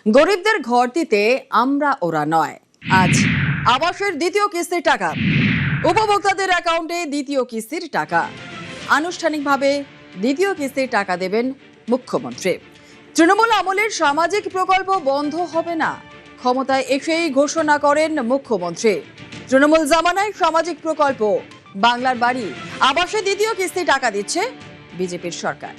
গরিবদের ঘর দিতে আমরা ওরা নয়। আজ আবাসের দ্বিতীয় কিস্তির টাকা, উপভোক্তাদের অ্যাকাউন্টে দ্বিতীয় কিস্তির টাকা। আনুষ্ঠানিকভাবে দ্বিতীয় কিস্তির টাকা দেবেন মুখ্যমন্ত্রী। তৃণমূল আমলের সামাজিক প্রকল্প বন্ধ হবে না, ক্ষমতায় এসেই ঘোষণা করেন মুখ্যমন্ত্রী। তৃণমূল জামানায় সামাজিক প্রকল্প বাংলার বাড়ি, আবাসে দ্বিতীয় কিস্তির টাকা দিচ্ছে বিজেপির সরকার।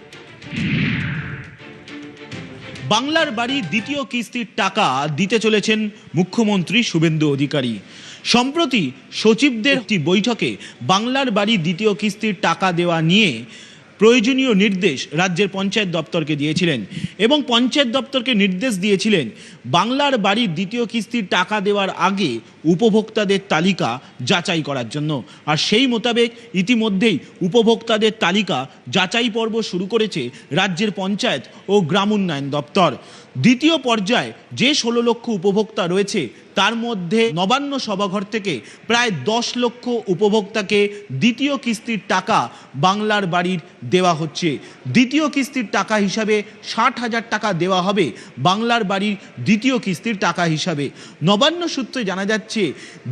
বাংলার বাড়ি দ্বিতীয় কিস্তির টাকা দিতে চলেছেন মুখ্যমন্ত্রী শুভেন্দু অধিকারী। সম্প্রতি সচিবদের একটি বৈঠকে বাংলার বাড়ি দ্বিতীয় কিস্তির টাকা দেওয়া নিয়ে প্রয়োজনীয় নির্দেশ রাজ্যের পঞ্চায়েত দপ্তরকে দিয়েছিলেন এবং পঞ্চায়েত দপ্তরকে নির্দেশ দিয়েছিলেন বাংলার বাড়ির দ্বিতীয় কিস্তির টাকা দেওয়ার আগে উপভোক্তাদের তালিকা যাচাই করার জন্য। আর সেই মোতাবেক ইতিমধ্যেই উপভোক্তাদের তালিকা যাচাই পর্ব শুরু করেছে রাজ্যের পঞ্চায়েত ও গ্রাম উন্নয়ন দপ্তর। দ্বিতীয় পর্যায়ে যে 16 লক্ষ উপভোক্তা রয়েছে তার মধ্যে নবান্ন সভাঘর থেকে প্রায় 10 লক্ষ উপভোক্তাকে দ্বিতীয় কিস্তির টাকা বাংলার বাড়ির দেওয়া হচ্ছে। দ্বিতীয় কিস্তির টাকা হিসাবে 60,000 টাকা দেওয়া হবে বাংলার বাড়ির দ্বিতীয় কিস্তির টাকা হিসাবে। নবান্ন সূত্রে জানা যাচ্ছে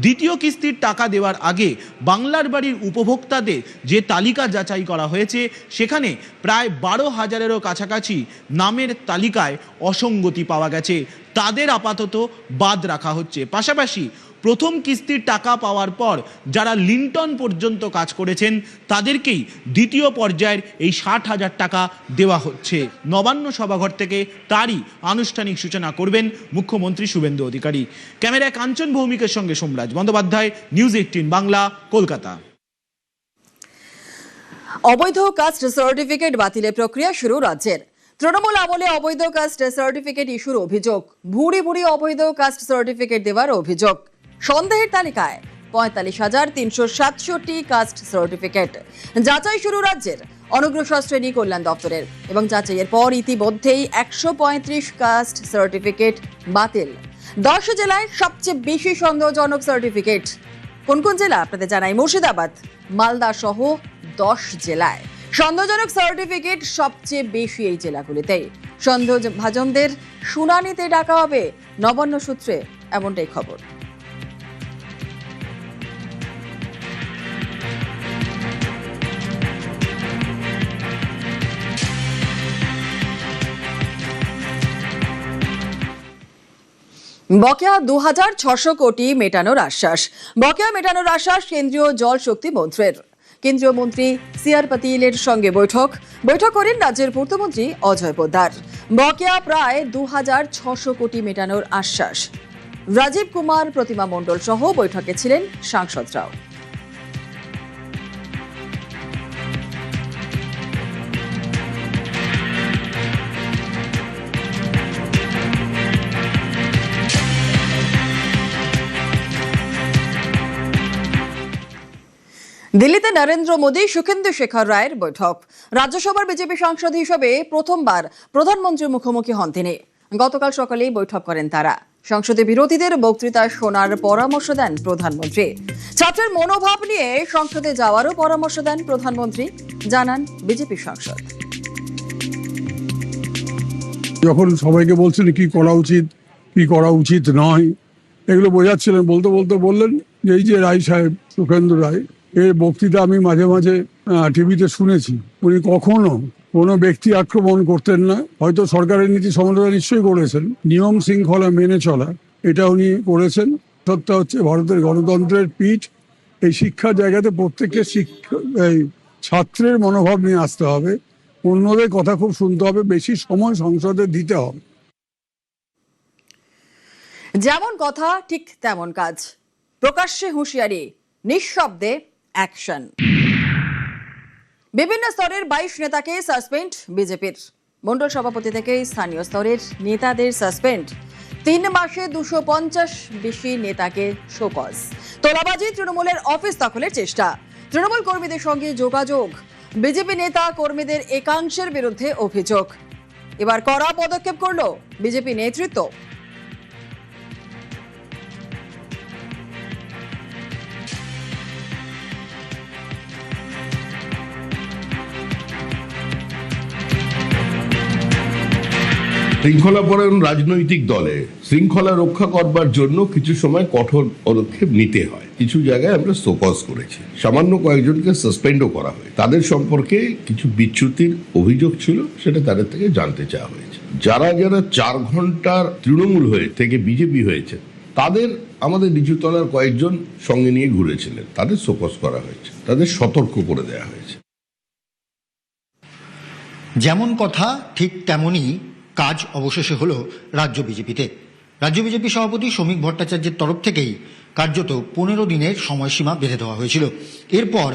দ্বিতীয় কিস্তির টাকা দেওয়ার আগে বাংলার বাড়ির উপভোক্তাদের যে তালিকা যাচাই করা হয়েছে সেখানে প্রায় 12,000-এরও কাছাকাছি নামের তালিকায় অসঙ্গতি পাওয়া গেছে, তাদের আপাতত বাদ রাখা হচ্ছে। পাশাপাশি প্রথম কিস্তির টাকা পাওয়ার পর যারা লিন্টন পর্যন্ত কাজ করেছেন তাদেরকেই দ্বিতীয় পর্যায়ের এই 60,000 টাকা দেওয়া হচ্ছে। নবান্ন সভাঘর থেকে তারই আনুষ্ঠানিক সূচনা করবেন মুখ্যমন্ত্রী শুভেন্দু অধিকারী। ক্যামেরায় কাঞ্চন ভৌমিকের সঙ্গে সোমরাজ বন্দ্যোপাধ্যায়, নিউজ 18 বাংলা, কলকাতা। অবৈধ কাস্ট সার্টিফিকেট বাতিলের প্রক্রিয়া শুরু রাজ্যের। তৃণমূল আমলে অবৈধ কাস্ট সার্টিফিকেট ইস্যুর অভিযোগ, ভুড়ি ভুড়ি অবৈধ কাস্ট সার্টিফিকেট দেওয়ার অভিযোগ। সন্দেহের তালিকায় 45,367টি কাস্ট সার্টিফিকেট। যাচাই শুরু রাজ্যের অনগ্রসর শ্রেণী কল্যাণ দপ্তরের এবং যাচাইয়ের পর ইতিমধ্যেই 135 কাস্ট সার্টিফিকেট বাতিল। 10 জেলায় সবচেয়ে বেশি সন্দেহজনক সার্টিফিকেট। কোন কোন জেলা আপনাদের জানাই, মুর্শিদাবাদ, মালদা সহ 10 জেলায় সন্দেহজনক সার্টিফিকেট সবচেয়ে বেশি এই জেলাগুলিতেই। সন্দেহভাজনদের শুনানিতে ডাকা হবে নবান্ন সূত্রে, এমনটাই খবর। বকেয়া 2,600 কোটি মেটানোর আশ্বাস। বকেয়া মেটানোর আশ্বাস কেন্দ্রীয় জল শক্তি মন্ত্রীর। কেন্দ্রীয় মন্ত্রী সিআর পাতিলের সঙ্গে বৈঠক করেন রাজ্যের পূর্তমন্ত্রী অজয় পোদ্দার। বকেয়া প্রায় 2,600 কোটি মেটানোর আশ্বাস। রাজীব কুমার, প্রতিমা মণ্ডল সহ বৈঠকে ছিলেন সাংসদরাও। দিল্লিতে নরেন্দ্র মোদী, সুখেন্দু শেখর রায়ের বৈঠক। রাজ্যসভার বিজেপি সাংসদ হিসেবে প্রথমবার প্রধানমন্ত্রীর মুখোমুখি হন তিনি। গতকাল সকালেই বৈঠক করেন তারা। সংসদে বিরোধীদের বক্তৃতা শোনার পরামর্শ দেন প্রধানমন্ত্রী। ছাত্রের মনোভাব নিয়ে সংসদে যাওয়ারও পরামর্শ দেন প্রধানমন্ত্রী, জানান বিজেপি সাংসদ। যখন সবাইকে বলছেন কি করা উচিত কি করা উচিত নয়, এগুলো বোঝাচ্ছিলেন। বলতে বলতে বললেন যে এই যে রায় সাহেব, সুখেন্দু রায়, এর বক্তৃতা আমি মাঝে মাঝে টিভিতে শুনেছি। উনি কখনো কোনো ব্যক্তি আক্রমণ করতেন না। হয়তো সরকারের নীতি সমালোচনা নিশ্চয়ই করেছেন, নিয়ম শৃঙ্খলা মেনে চলা এটা উনি করেছেন। সত্যি হচ্ছে ভারতের গণতন্ত্রের পিঠ। এই শিক্ষার জায়গাতে প্রত্যেককে এই ছাত্রের মনোভাব নিয়ে আসতে হবে, অন্যদের কথা খুব শুনতে হবে, বেশি সময় সংসদে দিতে হবে। যেমন কথা ঠিক তেমন কাজ। প্রকাশ্যে হুঁশিয়ারি, নিঃশব্দে অ্যাকশন। বিভিন্ন স্তরের 22 নেতাকে সাসপেন্ড বিজেপির। মণ্ডল সভাপতি থেকে স্থানীয় স্তরের নেতাদের সাসপেন্ড। 3 মাসে 250 বেশি নেতাকে শোকজ। তোলাবাজি, তৃণমূলের অফিস দখলের চেষ্টা, তৃণমূল কর্মীদের সঙ্গে যোগাযোগ। বিজেপি নেতা কর্মীদের একাংশের বিরুদ্ধে অভিযোগ। এবার কড়া পদক্ষেপ করল বিজেপি নেতৃত্ব। শৃঙ্খলাপরায়ণ রাজনৈতিক দলে শৃঙ্খলা রক্ষা করবার জন্য কিছু সময় কঠোর পদক্ষেপ নিতে হয়। কিছু জায়গায় আমরা শোকজ করেছি, সামান্য কয়েকজনকে সাসপেন্ডও করা হয়। তাদের সম্পর্কে কিছু বিচ্যুতির অভিযোগ ছিল, সেটা তাদের থেকে জানতে চাওয়া হয়েছে। যারা 4 ঘন্টার তৃণমূল হয়ে থেকে বিজেপি হয়েছে, তাদের আমাদের নিচুতলার কয়েকজন সঙ্গে নিয়ে ঘুরেছিলেন, তাদের শোকজ করা হয়েছে, তাদের সতর্ক করে দেওয়া হয়েছে। যেমন কথা ঠিক তেমনই কাজ অবশেষে হলো রাজ্য বিজেপিতে। রাজ্য বিজেপি সভাপতি শ্রমিক ভট্টাচার্যের তরফ থেকেই কার্যত 15 দিনের সময়সীমা বেঁধে দেওয়া হয়েছিল। এরপর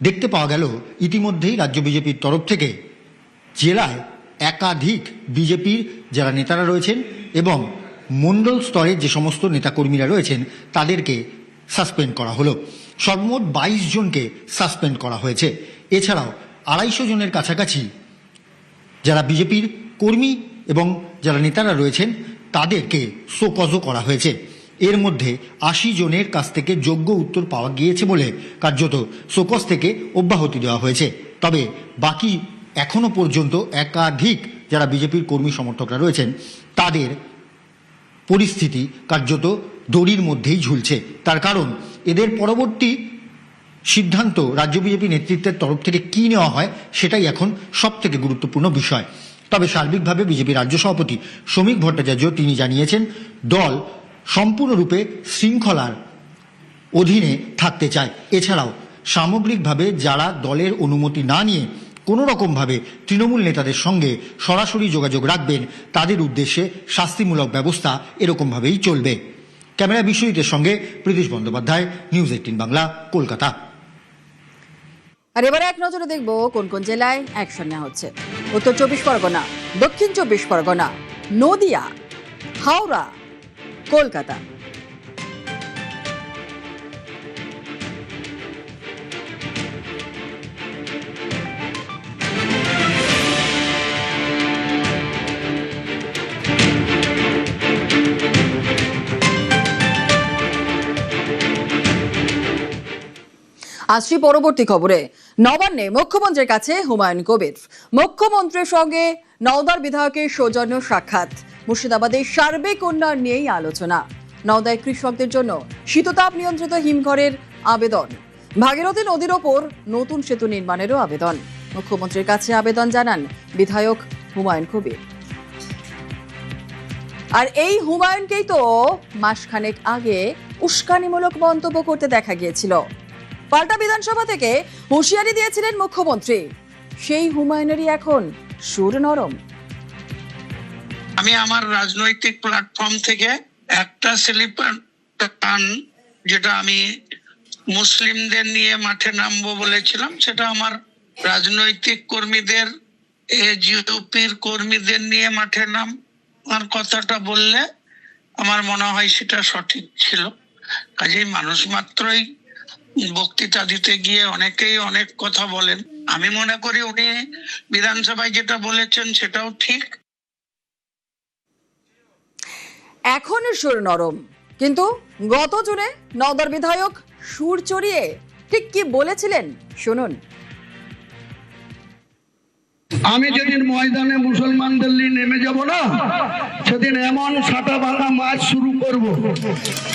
দেখতে পাওয়া গেল ইতিমধ্যেই রাজ্য বিজেপির তরফ থেকে জেলায় একাধিক বিজেপির যারা নেতারা রয়েছেন এবং মণ্ডল স্তরের যে সমস্ত নেতাকর্মীরা রয়েছেন তাদেরকে সাসপেন্ড করা হলো। সর্বমোট 22 জনকে সাসপেন্ড করা হয়েছে। এছাড়াও 250 জনের কাছাকাছি যারা বিজেপির কর্মী এবং যারা নেতারা রয়েছেন তাদেরকে শোকজও করা হয়েছে। এর মধ্যে 80 জনের কাছ থেকে যোগ্য উত্তর পাওয়া গিয়েছে বলে কার্যত শোকজ থেকে অব্যাহতি দেওয়া হয়েছে। তবে বাকি এখনো পর্যন্ত একাধিক যারা বিজেপির কর্মী সমর্থকরা রয়েছেন তাদের পরিস্থিতি কার্যত দড়ির মধ্যেই ঝুলছে। তার কারণ এদের পরবর্তী সিদ্ধান্ত রাজ্য বিজেপি নেতৃত্বের তরফ থেকে কী নেওয়া হয় সেটাই এখন সবথেকে গুরুত্বপূর্ণ বিষয়। তবে সার্বিকভাবে বিজেপি রাজ্য সভাপতি শ্রমিক ভট্টাচার্য তিনি জানিয়েছেন দল সম্পূর্ণরূপে শৃঙ্খলার অধীনে থাকতে চায়। এছাড়াও সামগ্রিকভাবে যারা দলের অনুমতি না নিয়ে কোনো রকমভাবে তৃণমূল নেতাদের সঙ্গে সরাসরি যোগাযোগ রাখবেন তাদের উদ্দেশ্যে শাস্তিমূলক ব্যবস্থা এরকমভাবেই চলবে। ক্যামেরা বিশ্বজিতের সঙ্গে প্রীতিশ বন্দ্যোপাধ্যায়, নিউজ 18 বাংলা, কলকাতা। আর এবারে এক নজরে দেখব কোন কোন জেলায় অ্যাকশন নেওয়া হচ্ছে। উত্তর 24 পরগনা, দক্ষিণ 24 পরগনা, নদিয়া, হাওড়া, কলকাতা। আসছি পরবর্তী খবরে। নবান্নে মুখ্যমন্ত্রীর কাছে হুমায়ুন কবির। মুখ্যমন্ত্রীর সঙ্গে নওদার বিধায়কের সৌজন্য সাক্ষাৎ। মুর্শিদাবাদের সার্বিক উন্নয়ন নিয়েই আলোচনা। নওদায় কৃষকদের জন্য শীততাপ নিয়ন্ত্রিত হিমঘরের আবেদন। ভাগীরথী নদীর ওপর নতুন সেতু নির্মাণেরও আবেদন। মুখ্যমন্ত্রীর কাছে আবেদন জানান বিধায়ক হুমায়ুন কবির। আর এই হুমায়ুনকেই তো মাসখানেক আগে উস্কানিমূলক মন্তব্য করতে দেখা গিয়েছিল। পাল্টা বিধানসভা থেকে হুঁশিয়ারি দিয়েছিলেন মুখ্যমন্ত্রী। সেই হুমায়ুনেরই এখন সুর নরম। আমি আমার রাজনৈতিক প্ল্যাটফর্ম থেকে একটা স্লিপার টান, যেটা আমি মুসলিমদের নিয়ে মাঠে নামবো বলেছিলাম, সেটা আমার রাজনৈতিক কর্মীদের, এজিওপির কর্মীদের নিয়ে মাঠে নামার কথাটা বললে আমার মনে হয় সেটা সঠিক ছিল। কাজেই মানুষ মাত্রই বক্তৃতা দিতে গিয়ে অনেকেই অনেক কথা বলেন। আমি মনে করি উনি বিধানসভায় যেটা বলেছেন সেটাও ঠিক। এখন সুর নরম, কিন্তু গত জুনে নওদার বিধায়ক সুর চড়িয়ে ঠিক কি বলেছিলেন শুনুন। আমি যেদিন ময়দানে মুসলমানদের নিয়ে নেমে যাব না, সেদিন এমন সাটা ভাঙা মাছ শুরু করব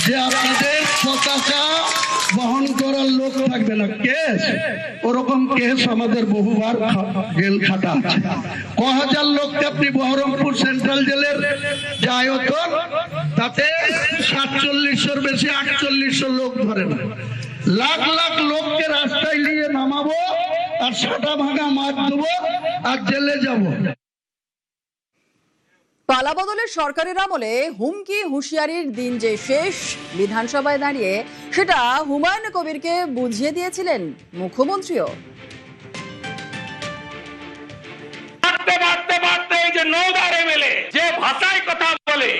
যে আপনাদের পতাকা বহন করার লোক থাকবে না। কেস ওরকম কেস আমাদের বহুবার জেল খাটা আছে। 1000 লোককে আপনি বহরমপুর সেন্ট্রাল জেলের যে আয়তন, তাতে 4700-র বেশি 4800 লোক ধরে না। লাখ লাখ লোককে রাস্তায় নিয়ে নামাবো আর সাটা ভাঙা মাছ দেবো আর জেলে যাব। পালা বদলের সরকারের আমলে হুমকি হুঁশিয়ারির দিন যে শেষ, বিধানসভায় দাঁড়িয়ে সেটা হুমায়ুন কবিরকে বুঝিয়ে দিয়েছিলেন মুখ্যমন্ত্রীও। এই যে নওদার এমএলএ যে ভাষায় কথা বলে,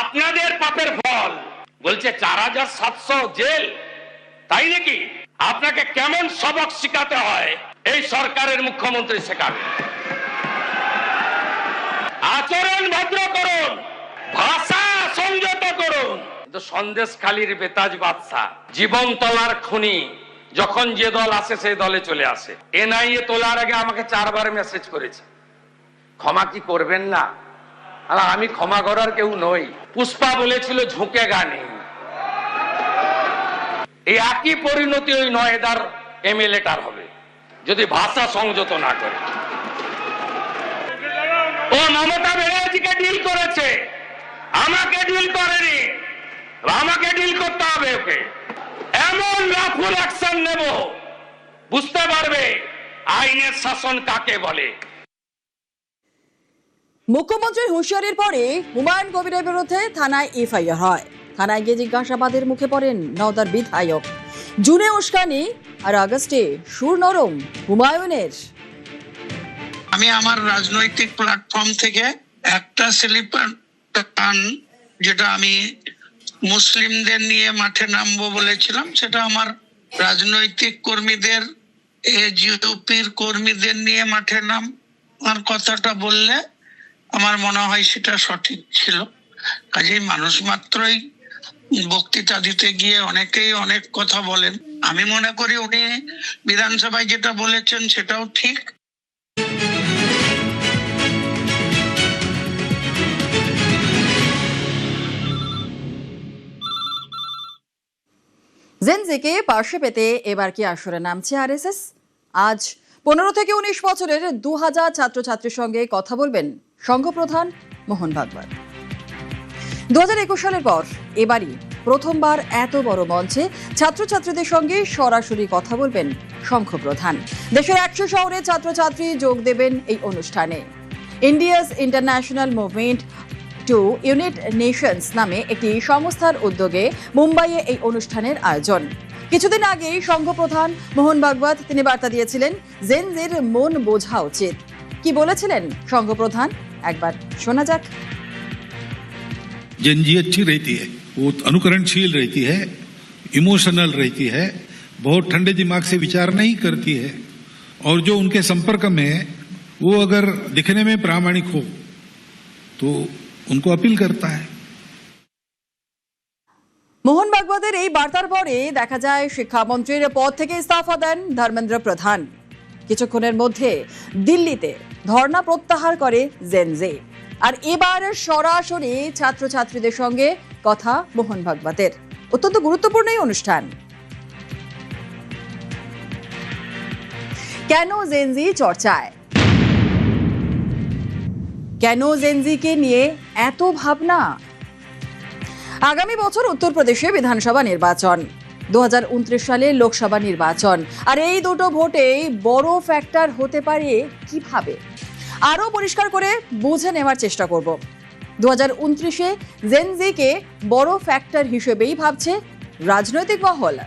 আপনাদের পাপের ফল বলছে 4700 জেল, তাই নাকি? আপনাকে কেমন সবক শিখাতে হয় এই সরকারের মুখ্যমন্ত্রী শেখাবে। আচরণ ভদ্র করুন, ভাষা সংযত করুন। কিন্তু সন্দেশখালীর বেতাজ বাদশা, জীবন তলার খুনি, যখন যে দল আসে সেই দলে চলে আসে। এনআইএ তোলার আগে আমাকে 4 বার মেসেজ করেছে, ক্ষমা কি করবেন না? আর আমি ক্ষমা করার কেউ নই। পুষ্পা বলেছিল ঝুঁকে গানে, এই একই পরিণতি ওই নয়দার এমএলএটার হবে যদি ভাষা সংযত না করে। ও মমতা ব্যানার্জিকে ডিল করেছে, আমাকে ডিল করেনি। আমাকে ডিল করতে হবে ওকে। এমন রাফুল অ্যাকশন নেব, বুঝতে পারবে আইনের শাসন কাকে বলে। মুখ্যমন্ত্রীর হুঁশিয়ারির পরে হুমায়ুন কবিরের বিরুদ্ধে থানায় এফআইআর হয়। থানায় গিয়ে জিজ্ঞাসাবাদের মুখে পড়েন নওদার বিধায়ক। জুনে উস্কানি আর আগস্টে সুর নরম হুমায়ুনের। আমি আমার রাজনৈতিক প্ল্যাটফর্ম থেকে একটা স্লিপার টান, যেটা আমি মুসলিমদের নিয়ে মাঠে নামবো বলেছিলাম, সেটা আমার রাজনৈতিক কর্মীদের, এজিওপির কর্মীদের নিয়ে মাঠে নামার কথাটা বললে আমার মনে হয় সেটা সঠিক ছিল। কাজেই মানুষ মাত্রই বক্তৃতা দিতে গিয়ে অনেকেই অনেক কথা বলেন। আমি মনে করি উনি বিধানসভায় যেটা বলেছেন সেটাও ঠিক। জেনজিকে পাশে পেতে এবার কি আসরে নামছে আরএসএস? আজ 15 থেকে 19 বছরের 2000 ছাত্রছাত্রীর সঙ্গে কথা বলবেন সংঘপ্রধান মোহন ভাগবত। 2021 সালের পর এবারই প্রথমবার এত বড় মঞ্চে ছাত্রছাত্রীদের সঙ্গে সরাসরি কথা বলবেন সংঘপ্রধান। দেশের 100 শহরে ছাত্রছাত্রী যোগ দেবেন এই অনুষ্ঠানে। India's International Movement to Unite Nations নামে একটি সংস্থার উদ্যোগে মুম্বাইয়ে এই অনুষ্ঠানের আয়োজন। কিছুদিন আগেই সংঘপ্রধান মোহন ভাগবত তিনি বার্তা দিয়েছিলেন জেনজির মন বোঝা উচিত। কি বলেছিলেন সংঘপ্রধান একবার শোনা যাক। जेनजी अच्छी रहती है, वो अनुकरणशील रहती है, इमोशनल रहती है, बहुत ठंडे दिमाग से विचार नहीं करती है, और जो उनके संपर्क में है वो अगर दिखने में प्रामाणिक हो तो उनको अपील करता है। মোহন ভাগবতের এই বার্তার পরে দেখা যায় শিক্ষামন্ত্রীর পদ থেকে ইস্তফা দেন ধর্মেন্দ্র প্রধান। কিছুক্ষণের মধ্যে দিল্লিতে ধর্ণা প্রত্যাহার করে জেনজি। আর এবার সরাসরি ছাত্রছাত্রীদের সঙ্গে কথা মোহন ভাগবতের। অত্যন্ত গুরুত্বপূর্ণ এই অনুষ্ঠান। কেন জেনজি চর্চায়, কেন জেনজিকে নিয়ে এত ভাবনা? আগামী বছর উত্তরপ্রদেশে বিধানসভা নির্বাচন, 2029 সালে লোকসভা নির্বাচন। আর এই দুটো ভোটেই বড় ফ্যাক্টর হতে পারে কিভাবে, আরো পরিষ্কার করে বুঝে নেওয়ার চেষ্টা করব। 2029-এ জেনজিকে বড় ফ্যাক্টর হিসেবেই ভাবছে রাজনৈতিক মহল।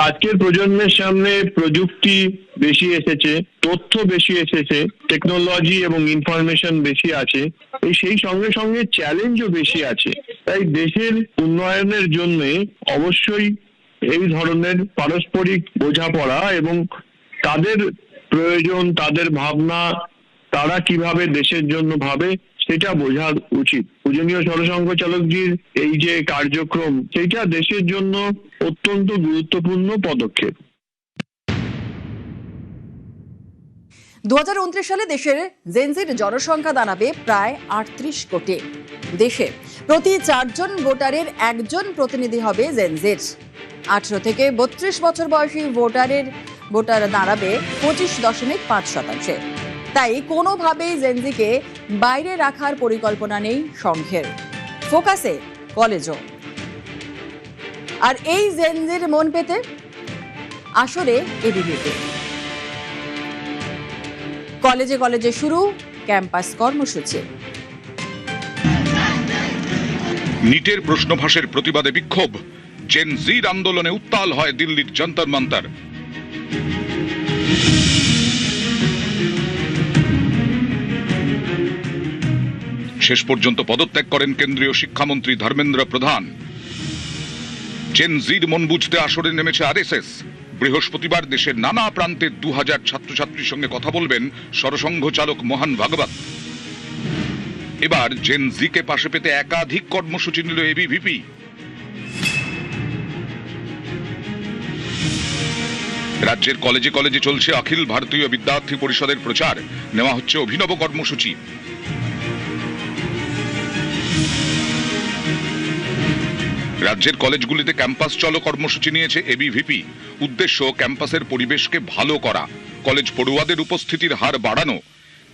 আজকের প্রজন্মের সামনে প্রযুক্তি বেশি এসেছে, তথ্য বেশি এসেছে, টেকনোলজি এবং ইনফরমেশন বেশি আছে, সেই সঙ্গে সঙ্গে চ্যালেঞ্জও বেশি আছে। তাই দেশের উন্নয়নের জন্য অবশ্যই এই ধরনের পারস্পরিক বোঝাপড়া এবং তাদের প্রয়োজন, তাদের ভাবনা, তারা কিভাবে দেশের জন্য ভাবে সেটা বোঝা উচিত। পূজনীয় সরসংঘ চালকজির এই যে কার্যক্রম, সেটা দেশের জন্য অত্যন্ত গুরুত্বপূর্ণ পদক্ষেপ। 2029 সালে দেশের জেনজির জনসংখ্যা দাঁড়াবে প্রায় 38 কোটি। দেশে প্রতি 4 জন ভোটারের একজন প্রতিনিধি হবে জেনজির। 18 থেকে 32 বছর বয়সী ভোটার দাঁড়াবে 25.5%। তাই কোনোভাবেই জেনজিকে বাইরে রাখার পরিকল্পনা নেই সংঘের। ফোকাসে কলেজও। আর এই জেনজির মন পেতে আসরে এবিভিপি। কলেজে কলেজে শুরু ক্যাম্পাস কর্মসূচি। নিটের প্রশ্নভাসের প্রতিবাদে বিক্ষোভ, জেন জির আন্দোলনে উত্তাল হয় দিল্লির যন্তর মন্তর। শেষ পর্যন্ত পদত্যাগ করেন কেন্দ্রীয় শিক্ষামন্ত্রী ধর্মেন্দ্র প্রধান। জেন জির মন বুঝতে আসরে নেমেছে আরএসএস। বৃহস্পতিবার দেশের নানা প্রান্তে 2000 ছাত্রছাত্রীর সঙ্গে কথা বলবেন সরসংঘ চালক মোহন ভাগবত। এবার জেন জিকে পাশে পেতে একাধিক কর্মসূচি নিল এবিভিপি। রাজ্যের কলেজে কলেজে চলছে অখিল ভারতীয় বিদ্যার্থী পরিষদের প্রচার, নেওয়া হচ্ছে অভিনব কর্মসূচি। রাজ্যের কলেজগুলিতে ক্যাম্পাস চলো কর্মসূচি নিয়েছে এবিভিপি। উদ্দেশ্য ক্যাম্পাসের পরিবেশকে ভালো করা, কলেজ পড়ুয়াদের উপস্থিতির হার বাড়ানো।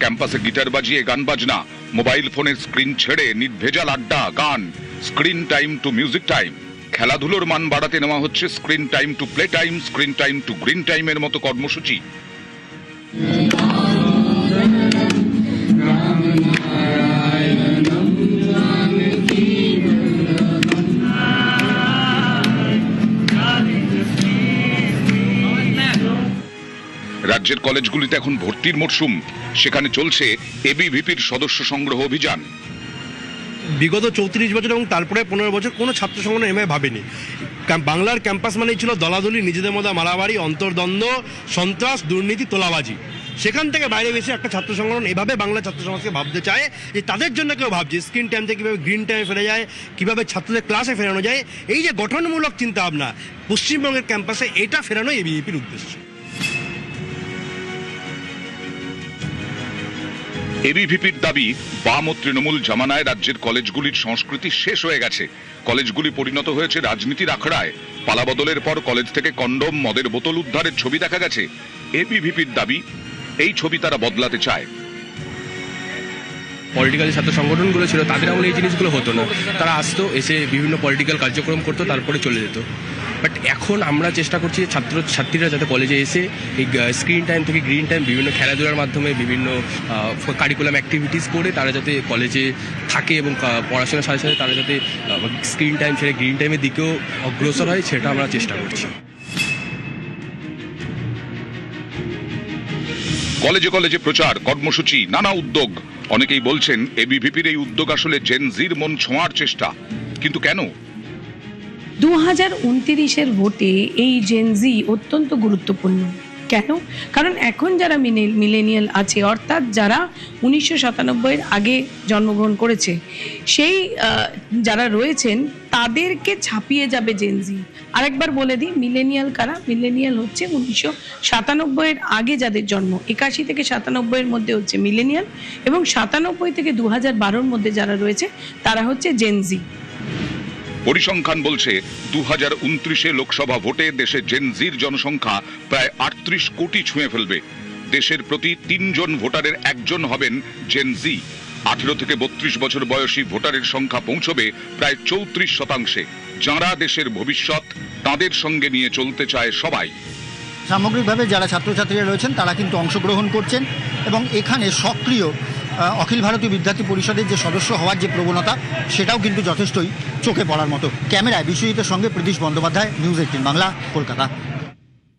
ক্যাম্পাসে গিটার বাজিয়ে গান বাজনা, মোবাইল ফোনের স্ক্রিন ছেড়ে নির্ভেজাল আড্ডা, গান, screen time to music time. খেলাধুলোর মান বাড়াতে নেওয়া হচ্ছে screen time to play time, screen time to green টাইমের মতো কর্মসূচি। রাজ্যের কলেজগুলিতে এখন ভর্তির মরশুম, সেখানে চলছে এবিভিপির সদস্য সংগ্রহ অভিযান। বিগত 34 বছর এবং তারপরে 15 বছর কোনো ছাত্র সংগঠন এভাবে ভাবেনি। বাংলার ক্যাম্পাস মানেই ছিল দলাদলি, নিজেদের মধ্যে মারামারি, অন্তর্দ্বন্দ্ব, সন্ত্রাস, দুর্নীতি, তোলাবাজি। সেখান থেকে বাইরে বেশি একটা ছাত্র সংগঠন এভাবে বাংলা ছাত্র সমাজকে ভাবতে চায় যে তাদের জন্য কেউ ভাবছে স্ক্রিন টাইম থেকে কীভাবে গ্রিন টাইমে ফেরা যায়, কীভাবে ছাত্রদের ক্লাসে ফেরানো যায়। এই যে গঠনমূলক চিন্তা ভাবনা পশ্চিমবঙ্গের ক্যাম্পাসে, এটা ফেরানো এবিভিপির উদ্দেশ্য। এবিভিপির দাবি, বাম ও তৃণমূল জামানায় রাজ্যের কলেজগুলির সংস্কৃতি শেষ হয়ে গেছে। কলেজগুলি পরিণত হয়েছে রাজনীতির আখড়ায়। পালাবদলের পর কলেজ থেকে কন্ডম, মদের বোতল উদ্ধারের ছবি দেখা গেছে। এবিভিপির দাবি, এই ছবি তারা বদলাতে চায়। পলিটিক্যাল ছাত্র সংগঠনগুলো ছিল তাদের আমলে এই জিনিসগুলো হতো না। তারা আসতো, এসে বিভিন্ন পলিটিক্যাল কার্যক্রম করতো, তারপরে চলে যেত। বাট এখন আমরা চেষ্টা করছি ছাত্রীরা যাতে কলেজে এসে এই স্ক্রিন টাইম থেকে গ্রিন টাইম, বিভিন্ন খেলাধুলার মাধ্যমে, বিভিন্ন কারিকুলাম অ্যাক্টিভিটিস করে তারা যাতে কলেজে থাকে এবং পড়াশোনার সাথে সাথে তারা যাতে স্ক্রিন টাইম ছেড়ে গ্রিন টাইমের দিকেও অগ্রসর হয়, সেটা আমরা চেষ্টা করছি। কলেজে কলেজে প্রচার, কর্মসূচি, নানা উদ্যোগ। অনেকেই বলছেন এবিভিপির এই উদ্যোগ আসলে জেন জির মন ছোঁয়ার চেষ্টা। কিন্তু কেন? 2029-এর ভোটে এই জেনজি অত্যন্ত গুরুত্বপূর্ণ। কেন? কারণ এখন যারা মিলেনিয়াল আছে, অর্থাৎ যারা 1997-এর আগে জন্মগ্রহণ করেছে, সেই যারা রয়েছেন তাদেরকে ছাপিয়ে যাবে জেনজি। আরেকবার বলে দিই, মিলেনিয়াল কারা? মিলেনিয়াল হচ্ছে 1997-এর আগে যাদের জন্ম, 81 থেকে 97-এর মধ্যে হচ্ছে মিলেনিয়াল, এবং 97 থেকে 2012-এর মধ্যে যারা রয়েছে তারা হচ্ছে জেনজি। পরিসংখ্যান বলছে 2029-এ লোকসভা ভোটে দেশে জেন জির জনসংখ্যা প্রায় 38 কোটি ছুঁয়ে ফেলবে। দেশের প্রতি 3 জন ভোটারের 1 জন হবেন জেন জি। 18 থেকে 32 বছর বয়সী ভোটারের সংখ্যা পৌঁছবে প্রায় 34%। যাঁরা দেশের ভবিষ্যৎ, তাদের সঙ্গে নিয়ে চলতে চায় সবাই। সামগ্রিকভাবে যারা ছাত্রছাত্রীরা রয়েছেন তারা কিন্তু অংশগ্রহণ করছেন, এবং এখানে সক্রিয় অখিল ভারতীয় বিদ্যার্থী পরিষদের যে সদস্য হওয়ার যে প্রবণতা, সেটাও কিন্তু যথেষ্টই চোখে পড়ার মতো। ক্যামেরায় বিশ্বজিতের সঙ্গে প্রীতিশ বন্দ্যোপাধ্যায়, নিউজ 18 বাংলা, কলকাতা।